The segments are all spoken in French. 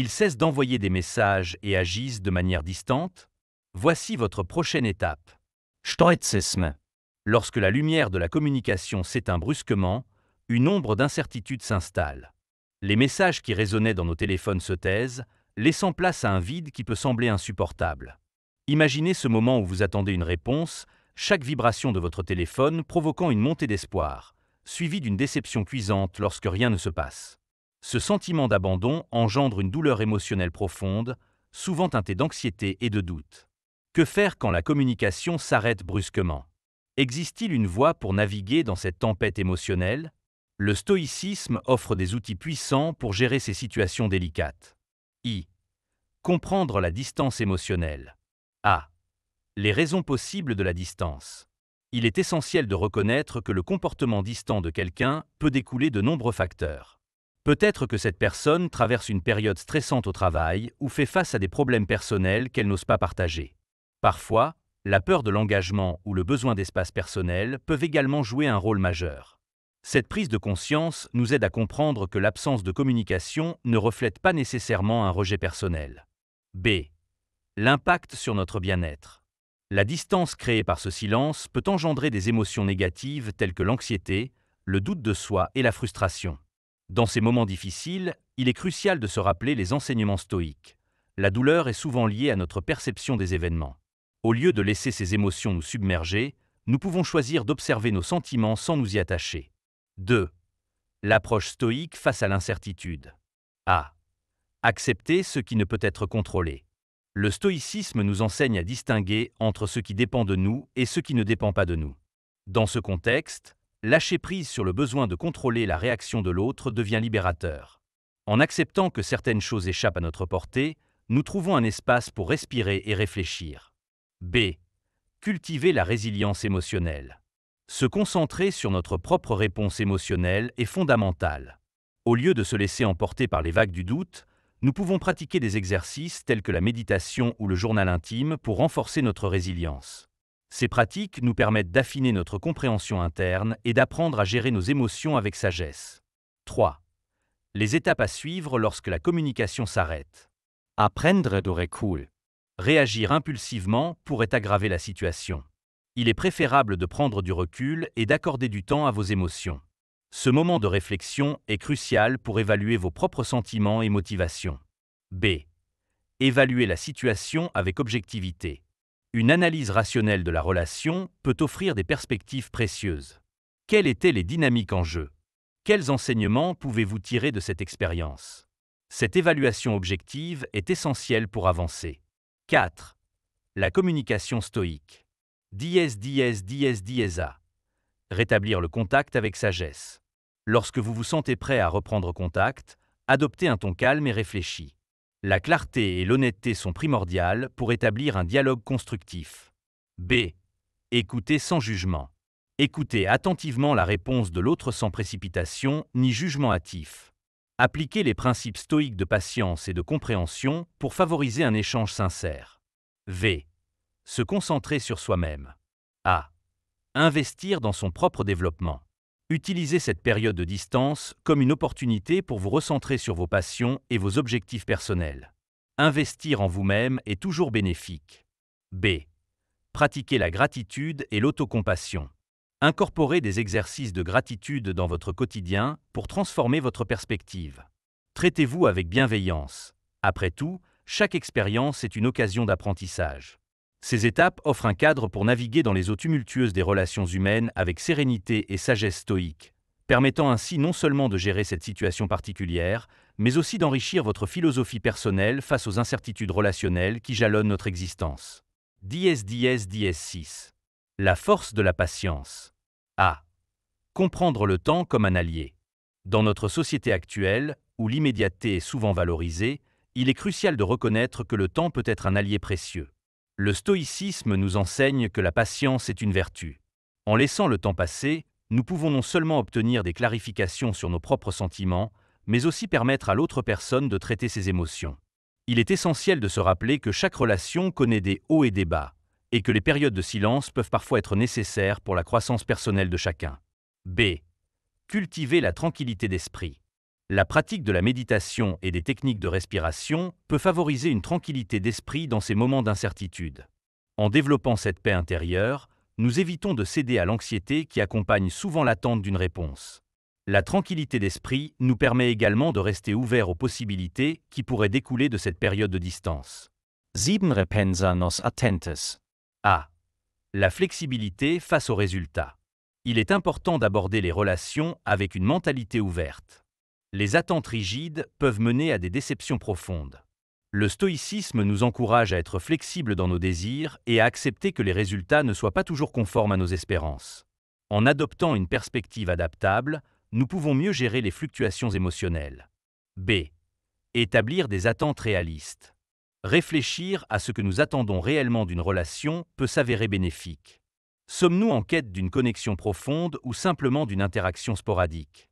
Ils cessent d'envoyer des messages et agissent de manière distante? Voici votre prochaine étape. Stoizisme. Lorsque la lumière de la communication s'éteint brusquement, une ombre d'incertitude s'installe. Les messages qui résonnaient dans nos téléphones se taisent, laissant place à un vide qui peut sembler insupportable. Imaginez ce moment où vous attendez une réponse, chaque vibration de votre téléphone provoquant une montée d'espoir, suivie d'une déception cuisante lorsque rien ne se passe. Ce sentiment d'abandon engendre une douleur émotionnelle profonde, souvent teintée d'anxiété et de doute. Que faire quand la communication s'arrête brusquement? Existe-t-il une voie pour naviguer dans cette tempête émotionnelle? Le stoïcisme offre des outils puissants pour gérer ces situations délicates. Comprendre la distance émotionnelle. A. Les raisons possibles de la distance. Il est essentiel de reconnaître que le comportement distant de quelqu'un peut découler de nombreux facteurs. Peut-être que cette personne traverse une période stressante au travail ou fait face à des problèmes personnels qu'elle n'ose pas partager. Parfois, la peur de l'engagement ou le besoin d'espace personnel peuvent également jouer un rôle majeur. Cette prise de conscience nous aide à comprendre que l'absence de communication ne reflète pas nécessairement un rejet personnel. B. L'impact sur notre bien-être. La distance créée par ce silence peut engendrer des émotions négatives telles que l'anxiété, le doute de soi et la frustration. Dans ces moments difficiles, il est crucial de se rappeler les enseignements stoïques. La douleur est souvent liée à notre perception des événements. Au lieu de laisser ces émotions nous submerger, nous pouvons choisir d'observer nos sentiments sans nous y attacher. 2. L'approche stoïque face à l'incertitude. A. Accepter ce qui ne peut être contrôlé. Le stoïcisme nous enseigne à distinguer entre ce qui dépend de nous et ce qui ne dépend pas de nous. Dans ce contexte, lâcher prise sur le besoin de contrôler la réaction de l'autre devient libérateur. En acceptant que certaines choses échappent à notre portée, nous trouvons un espace pour respirer et réfléchir. B. Cultiver la résilience émotionnelle. Se concentrer sur notre propre réponse émotionnelle est fondamental. Au lieu de se laisser emporter par les vagues du doute, nous pouvons pratiquer des exercices tels que la méditation ou le journal intime pour renforcer notre résilience. Ces pratiques nous permettent d'affiner notre compréhension interne et d'apprendre à gérer nos émotions avec sagesse. 3. Les étapes à suivre lorsque la communication s'arrête. Apprendre du recul. Réagir impulsivement pourrait aggraver la situation. Il est préférable de prendre du recul et d'accorder du temps à vos émotions. Ce moment de réflexion est crucial pour évaluer vos propres sentiments et motivations. B. Évaluer la situation avec objectivité. Une analyse rationnelle de la relation peut offrir des perspectives précieuses. Quelles étaient les dynamiques en jeu? Quels enseignements pouvez-vous tirer de cette expérience? Cette évaluation objective est essentielle pour avancer. 4. La communication stoïque. A. Rétablir le contact avec sagesse. Lorsque vous vous sentez prêt à reprendre contact, adoptez un ton calme et réfléchi. La clarté et l'honnêteté sont primordiales pour établir un dialogue constructif. B. Écoutez sans jugement. Écoutez attentivement la réponse de l'autre sans précipitation ni jugement hâtif. Appliquez les principes stoïques de patience et de compréhension pour favoriser un échange sincère. V. Se concentrer sur soi-même. A. Investir dans son propre développement. Utilisez cette période de distance comme une opportunité pour vous recentrer sur vos passions et vos objectifs personnels. Investir en vous-même est toujours bénéfique. B. Pratiquez la gratitude et l'autocompassion. Incorporez des exercices de gratitude dans votre quotidien pour transformer votre perspective. Traitez-vous avec bienveillance. Après tout, chaque expérience est une occasion d'apprentissage. Ces étapes offrent un cadre pour naviguer dans les eaux tumultueuses des relations humaines avec sérénité et sagesse stoïque, permettant ainsi non seulement de gérer cette situation particulière, mais aussi d'enrichir votre philosophie personnelle face aux incertitudes relationnelles qui jalonnent notre existence. 6. La force de la patience. A. Comprendre le temps comme un allié. Dans notre société actuelle, où l'immédiateté est souvent valorisée, il est crucial de reconnaître que le temps peut être un allié précieux. Le stoïcisme nous enseigne que la patience est une vertu. En laissant le temps passer, nous pouvons non seulement obtenir des clarifications sur nos propres sentiments, mais aussi permettre à l'autre personne de traiter ses émotions. Il est essentiel de se rappeler que chaque relation connaît des hauts et des bas, et que les périodes de silence peuvent parfois être nécessaires pour la croissance personnelle de chacun. B. Cultiver la tranquillité d'esprit. La pratique de la méditation et des techniques de respiration peut favoriser une tranquillité d'esprit dans ces moments d'incertitude. En développant cette paix intérieure, nous évitons de céder à l'anxiété qui accompagne souvent l'attente d'une réponse. La tranquillité d'esprit nous permet également de rester ouverts aux possibilités qui pourraient découler de cette période de distance. 7 repensa nos attentes. A. La flexibilité face aux résultats. Il est important d'aborder les relations avec une mentalité ouverte. Les attentes rigides peuvent mener à des déceptions profondes. Le stoïcisme nous encourage à être flexibles dans nos désirs et à accepter que les résultats ne soient pas toujours conformes à nos espérances. En adoptant une perspective adaptable, nous pouvons mieux gérer les fluctuations émotionnelles. B. Établir des attentes réalistes. Réfléchir à ce que nous attendons réellement d'une relation peut s'avérer bénéfique. Sommes-nous en quête d'une connexion profonde ou simplement d'une interaction sporadique ?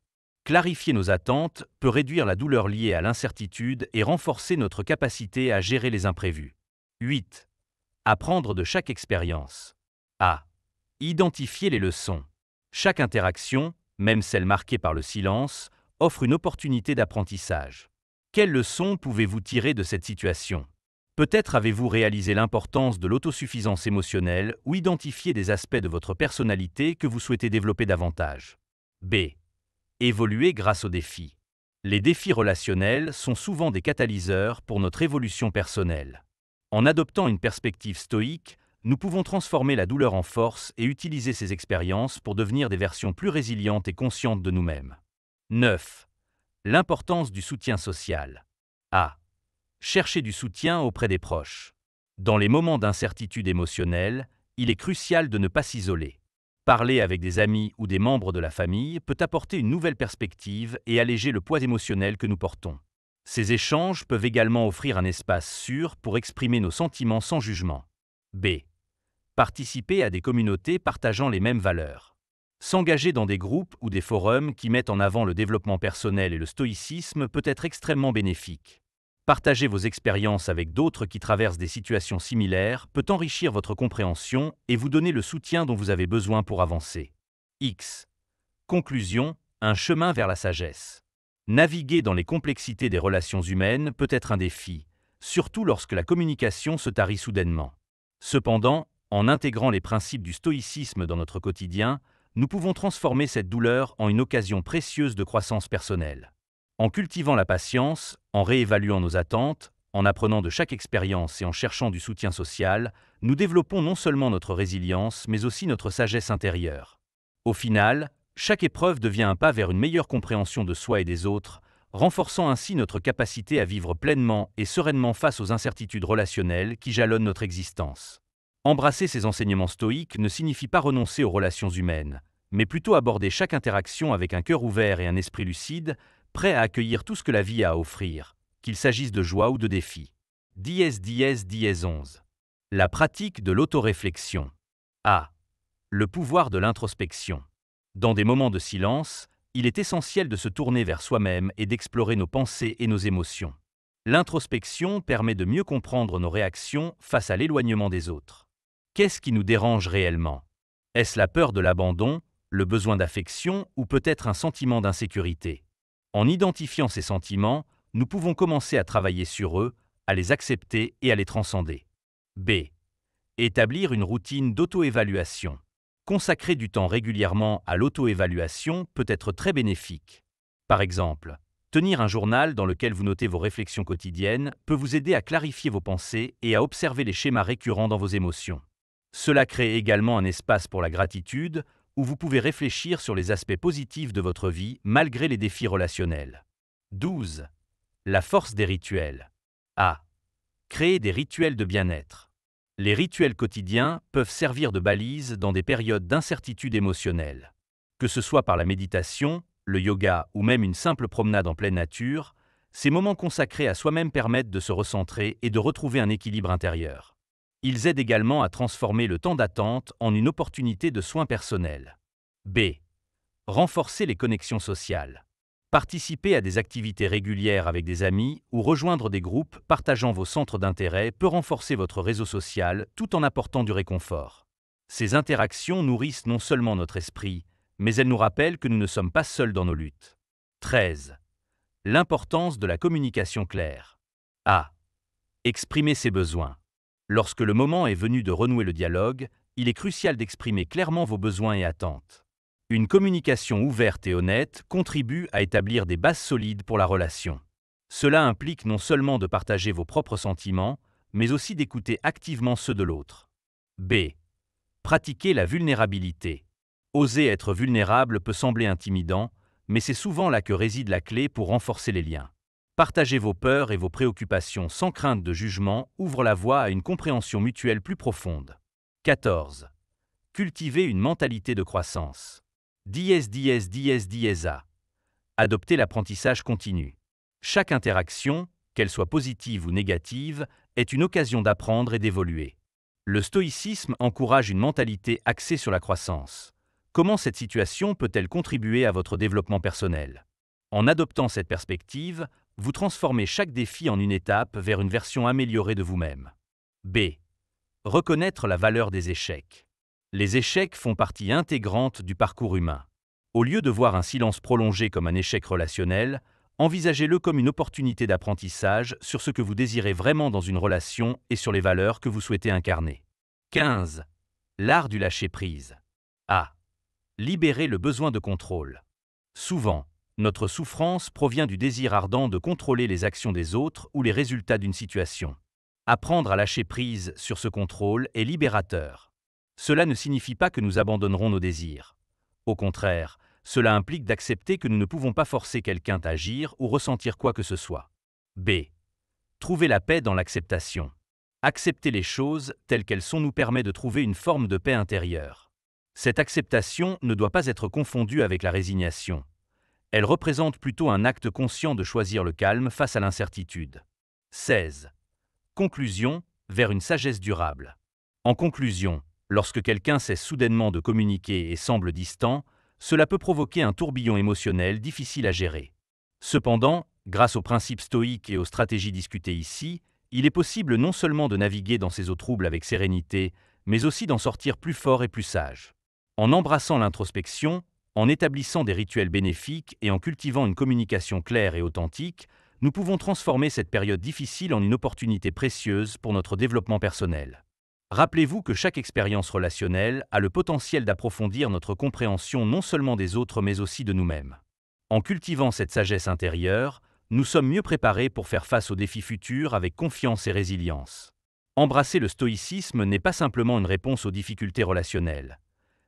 Clarifier nos attentes peut réduire la douleur liée à l'incertitude et renforcer notre capacité à gérer les imprévus. 8. Apprendre de chaque expérience. A. Identifier les leçons. Chaque interaction, même celle marquée par le silence, offre une opportunité d'apprentissage. Quelles leçons pouvez-vous tirer de cette situation ? Peut-être avez-vous réalisé l'importance de l'autosuffisance émotionnelle ou identifié des aspects de votre personnalité que vous souhaitez développer davantage. B. Évoluer grâce aux défis. Les défis relationnels sont souvent des catalyseurs pour notre évolution personnelle. En adoptant une perspective stoïque, nous pouvons transformer la douleur en force et utiliser ces expériences pour devenir des versions plus résilientes et conscientes de nous-mêmes. 9. L'importance du soutien social. A. Chercher du soutien auprès des proches. Dans les moments d'incertitude émotionnelle, il est crucial de ne pas s'isoler. Parler avec des amis ou des membres de la famille peut apporter une nouvelle perspective et alléger le poids émotionnel que nous portons. Ces échanges peuvent également offrir un espace sûr pour exprimer nos sentiments sans jugement. B. Participer à des communautés partageant les mêmes valeurs. S'engager dans des groupes ou des forums qui mettent en avant le développement personnel et le stoïcisme peut être extrêmement bénéfique. Partager vos expériences avec d'autres qui traversent des situations similaires peut enrichir votre compréhension et vous donner le soutien dont vous avez besoin pour avancer. X. Conclusion, un chemin vers la sagesse. Naviguer dans les complexités des relations humaines peut être un défi, surtout lorsque la communication se tarit soudainement. Cependant, en intégrant les principes du stoïcisme dans notre quotidien, nous pouvons transformer cette douleur en une occasion précieuse de croissance personnelle. En cultivant la patience, en réévaluant nos attentes, en apprenant de chaque expérience et en cherchant du soutien social, nous développons non seulement notre résilience, mais aussi notre sagesse intérieure. Au final, chaque épreuve devient un pas vers une meilleure compréhension de soi et des autres, renforçant ainsi notre capacité à vivre pleinement et sereinement face aux incertitudes relationnelles qui jalonnent notre existence. Embrasser ces enseignements stoïques ne signifie pas renoncer aux relations humaines, mais plutôt aborder chaque interaction avec un cœur ouvert et un esprit lucide, prêt à accueillir tout ce que la vie a à offrir, qu'il s'agisse de joie ou de défis. 10-11. La pratique de l'autoréflexion. A. Le pouvoir de l'introspection. Dans des moments de silence, il est essentiel de se tourner vers soi-même et d'explorer nos pensées et nos émotions. L'introspection permet de mieux comprendre nos réactions face à l'éloignement des autres. Qu'est-ce qui nous dérange réellement ? Est-ce la peur de l'abandon, le besoin d'affection ou peut-être un sentiment d'insécurité ? En identifiant ces sentiments, nous pouvons commencer à travailler sur eux, à les accepter et à les transcender. B. Établir une routine d'auto-évaluation. Consacrer du temps régulièrement à l'auto-évaluation peut être très bénéfique. Par exemple, tenir un journal dans lequel vous notez vos réflexions quotidiennes peut vous aider à clarifier vos pensées et à observer les schémas récurrents dans vos émotions. Cela crée également un espace pour la gratitude, où vous pouvez réfléchir sur les aspects positifs de votre vie malgré les défis relationnels. 12. La force des rituels. A. Créer des rituels de bien-être. Les rituels quotidiens peuvent servir de balises dans des périodes d'incertitude émotionnelle. Que ce soit par la méditation, le yoga ou même une simple promenade en pleine nature, ces moments consacrés à soi-même permettent de se recentrer et de retrouver un équilibre intérieur. Ils aident également à transformer le temps d'attente en une opportunité de soins personnels. B. Renforcer les connexions sociales. Participer à des activités régulières avec des amis ou rejoindre des groupes partageant vos centres d'intérêt peut renforcer votre réseau social tout en apportant du réconfort. Ces interactions nourrissent non seulement notre esprit, mais elles nous rappellent que nous ne sommes pas seuls dans nos luttes. 13. L'importance de la communication claire. A. Exprimer ses besoins. Lorsque le moment est venu de renouer le dialogue, il est crucial d'exprimer clairement vos besoins et attentes. Une communication ouverte et honnête contribue à établir des bases solides pour la relation. Cela implique non seulement de partager vos propres sentiments, mais aussi d'écouter activement ceux de l'autre. B. Pratiquer la vulnérabilité. Oser être vulnérable peut sembler intimidant, mais c'est souvent là que réside la clé pour renforcer les liens. Partager vos peurs et vos préoccupations sans crainte de jugement ouvre la voie à une compréhension mutuelle plus profonde. 14. Cultiver une mentalité de croissance. A. Adopter l'apprentissage continu. Chaque interaction, qu'elle soit positive ou négative, est une occasion d'apprendre et d'évoluer. Le stoïcisme encourage une mentalité axée sur la croissance. Comment cette situation peut-elle contribuer à votre développement personnel? En adoptant cette perspective, vous transformez chaque défi en une étape vers une version améliorée de vous-même. B. Reconnaître la valeur des échecs. Les échecs font partie intégrante du parcours humain. Au lieu de voir un silence prolongé comme un échec relationnel, envisagez-le comme une opportunité d'apprentissage sur ce que vous désirez vraiment dans une relation et sur les valeurs que vous souhaitez incarner. 15. L'art du lâcher-prise. A. Libérer le besoin de contrôle. Souvent, notre souffrance provient du désir ardent de contrôler les actions des autres ou les résultats d'une situation. Apprendre à lâcher prise sur ce contrôle est libérateur. Cela ne signifie pas que nous abandonnerons nos désirs. Au contraire, cela implique d'accepter que nous ne pouvons pas forcer quelqu'un à agir ou ressentir quoi que ce soit. B. Trouver la paix dans l'acceptation. Accepter les choses telles qu'elles sont nous permet de trouver une forme de paix intérieure. Cette acceptation ne doit pas être confondue avec la résignation. Elle représente plutôt un acte conscient de choisir le calme face à l'incertitude. 16. Conclusion, vers une sagesse durable. En conclusion, lorsque quelqu'un cesse soudainement de communiquer et semble distant, cela peut provoquer un tourbillon émotionnel difficile à gérer. Cependant, grâce aux principes stoïques et aux stratégies discutées ici, il est possible non seulement de naviguer dans ces eaux troubles avec sérénité, mais aussi d'en sortir plus fort et plus sage. En embrassant l'introspection, en établissant des rituels bénéfiques et en cultivant une communication claire et authentique, nous pouvons transformer cette période difficile en une opportunité précieuse pour notre développement personnel. Rappelez-vous que chaque expérience relationnelle a le potentiel d'approfondir notre compréhension non seulement des autres mais aussi de nous-mêmes. En cultivant cette sagesse intérieure, nous sommes mieux préparés pour faire face aux défis futurs avec confiance et résilience. Embrasser le stoïcisme n'est pas simplement une réponse aux difficultés relationnelles.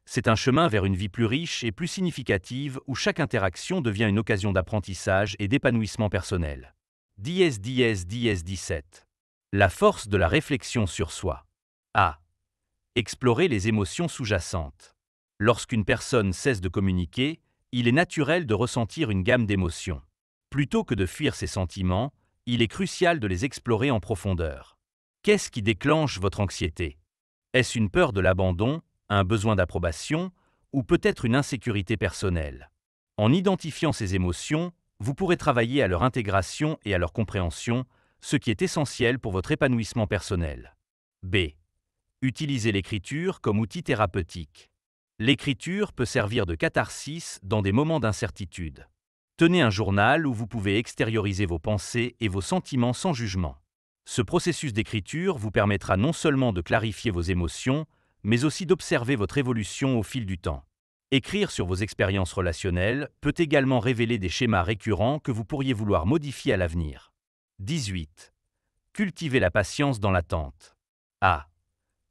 C'est un chemin vers une vie plus riche et plus significative où chaque interaction devient une occasion d'apprentissage et d'épanouissement personnel. 17. La force de la réflexion sur soi. A. Explorer les émotions sous-jacentes. Lorsqu'une personne cesse de communiquer, il est naturel de ressentir une gamme d'émotions. Plutôt que de fuir ses sentiments, il est crucial de les explorer en profondeur. Qu'est-ce qui déclenche votre anxiété? Est-ce une peur de l'abandon, un besoin d'approbation, ou peut-être une insécurité personnelle? En identifiant ces émotions, vous pourrez travailler à leur intégration et à leur compréhension, ce qui est essentiel pour votre épanouissement personnel. B. Utilisez l'écriture comme outil thérapeutique. L'écriture peut servir de catharsis dans des moments d'incertitude. Tenez un journal où vous pouvez extérioriser vos pensées et vos sentiments sans jugement. Ce processus d'écriture vous permettra non seulement de clarifier vos émotions, mais aussi d'observer votre évolution au fil du temps. Écrire sur vos expériences relationnelles peut également révéler des schémas récurrents que vous pourriez vouloir modifier à l'avenir. 18. Cultivez la patience dans l'attente. A.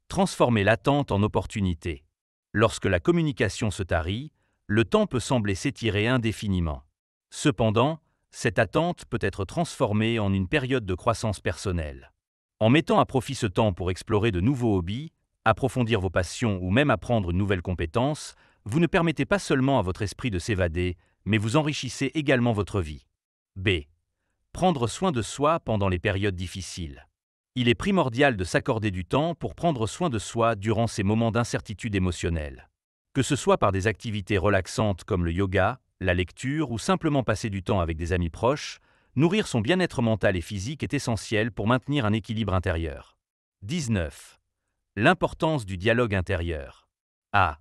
Transformer l'attente en opportunité. Lorsque la communication se tarit, le temps peut sembler s'étirer indéfiniment. Cependant, cette attente peut être transformée en une période de croissance personnelle. En mettant à profit ce temps pour explorer de nouveaux hobbies, approfondir vos passions ou même apprendre une nouvelle compétence, vous ne permettez pas seulement à votre esprit de s'évader, mais vous enrichissez également votre vie. B. Prendre soin de soi pendant les périodes difficiles. Il est primordial de s'accorder du temps pour prendre soin de soi durant ces moments d'incertitude émotionnelle. Que ce soit par des activités relaxantes comme le yoga, la lecture ou simplement passer du temps avec des amis proches, nourrir son bien-être mental et physique est essentiel pour maintenir un équilibre intérieur. 19. L'importance du dialogue intérieur. A.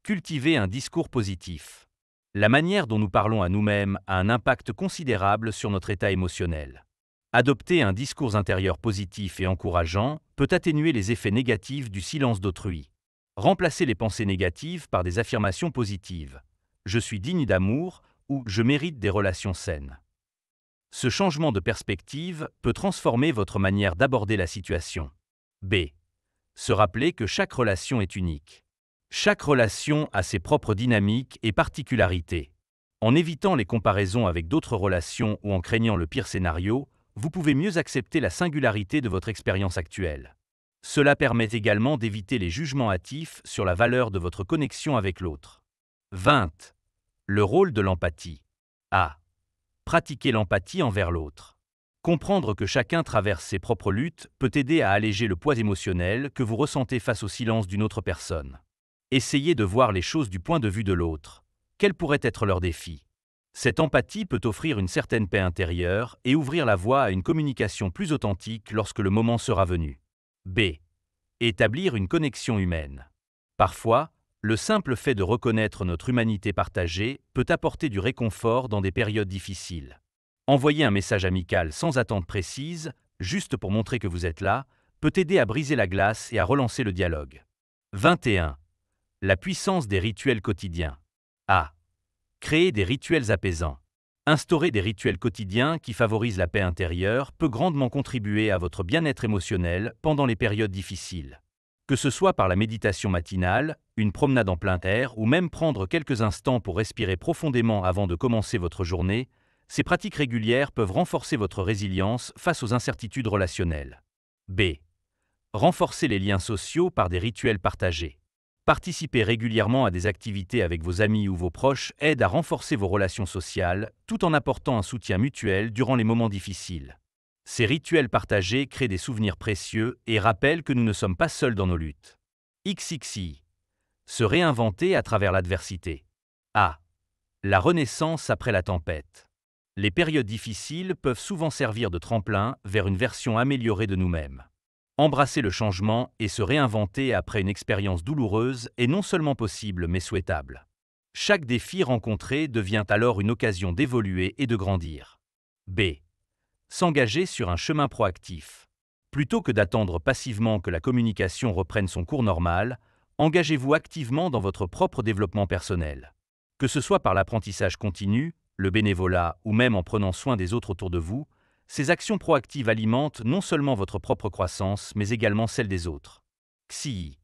Cultiver un discours positif. La manière dont nous parlons à nous-mêmes a un impact considérable sur notre état émotionnel. Adopter un discours intérieur positif et encourageant peut atténuer les effets négatifs du silence d'autrui. Remplacer les pensées négatives par des affirmations positives. Je suis digne d'amour ou je mérite des relations saines. Ce changement de perspective peut transformer votre manière d'aborder la situation. B. Se rappeler que chaque relation est unique. Chaque relation a ses propres dynamiques et particularités. En évitant les comparaisons avec d'autres relations ou en craignant le pire scénario, vous pouvez mieux accepter la singularité de votre expérience actuelle. Cela permet également d'éviter les jugements hâtifs sur la valeur de votre connexion avec l'autre. 20. Le rôle de l'empathie. A. Pratiquer l'empathie envers l'autre. Comprendre que chacun traverse ses propres luttes peut aider à alléger le poids émotionnel que vous ressentez face au silence d'une autre personne. Essayez de voir les choses du point de vue de l'autre. Quels pourraient être leurs défis? Cette empathie peut offrir une certaine paix intérieure et ouvrir la voie à une communication plus authentique lorsque le moment sera venu. B. Établir une connexion humaine. Parfois, le simple fait de reconnaître notre humanité partagée peut apporter du réconfort dans des périodes difficiles. Envoyer un message amical sans attente précise, juste pour montrer que vous êtes là, peut aider à briser la glace et à relancer le dialogue. 21. La puissance des rituels quotidiens. A. Créer des rituels apaisants. Instaurer des rituels quotidiens qui favorisent la paix intérieure peut grandement contribuer à votre bien-être émotionnel pendant les périodes difficiles. Que ce soit par la méditation matinale, une promenade en plein air ou même prendre quelques instants pour respirer profondément avant de commencer votre journée, ces pratiques régulières peuvent renforcer votre résilience face aux incertitudes relationnelles. B. Renforcer les liens sociaux par des rituels partagés. Participer régulièrement à des activités avec vos amis ou vos proches aide à renforcer vos relations sociales tout en apportant un soutien mutuel durant les moments difficiles. Ces rituels partagés créent des souvenirs précieux et rappellent que nous ne sommes pas seuls dans nos luttes. XXI. Se réinventer à travers l'adversité. A. La renaissance après la tempête. Les périodes difficiles peuvent souvent servir de tremplin vers une version améliorée de nous-mêmes. Embrasser le changement et se réinventer après une expérience douloureuse est non seulement possible mais souhaitable. Chaque défi rencontré devient alors une occasion d'évoluer et de grandir. B. S'engager sur un chemin proactif. Plutôt que d'attendre passivement que la communication reprenne son cours normal, engagez-vous activement dans votre propre développement personnel. Que ce soit par l'apprentissage continu, le bénévolat ou même en prenant soin des autres autour de vous, ces actions proactives alimentent non seulement votre propre croissance, mais également celle des autres. XI.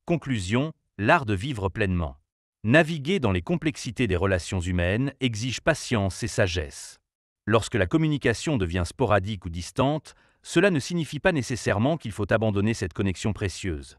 Conclusion, l'art de vivre pleinement. Naviguer dans les complexités des relations humaines exige patience et sagesse. Lorsque la communication devient sporadique ou distante, cela ne signifie pas nécessairement qu'il faut abandonner cette connexion précieuse.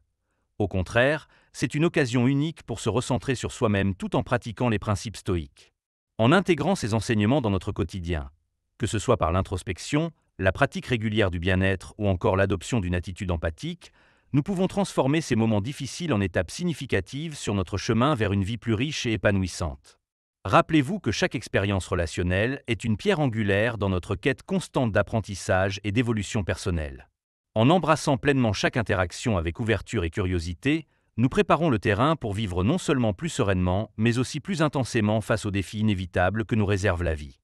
Au contraire, c'est une occasion unique pour se recentrer sur soi-même tout en pratiquant les principes stoïques. En intégrant ces enseignements dans notre quotidien, que ce soit par l'introspection, la pratique régulière du bien-être ou encore l'adoption d'une attitude empathique, nous pouvons transformer ces moments difficiles en étapes significatives sur notre chemin vers une vie plus riche et épanouissante. Rappelez-vous que chaque expérience relationnelle est une pierre angulaire dans notre quête constante d'apprentissage et d'évolution personnelle. En embrassant pleinement chaque interaction avec ouverture et curiosité, nous préparons le terrain pour vivre non seulement plus sereinement, mais aussi plus intensément face aux défis inévitables que nous réserve la vie.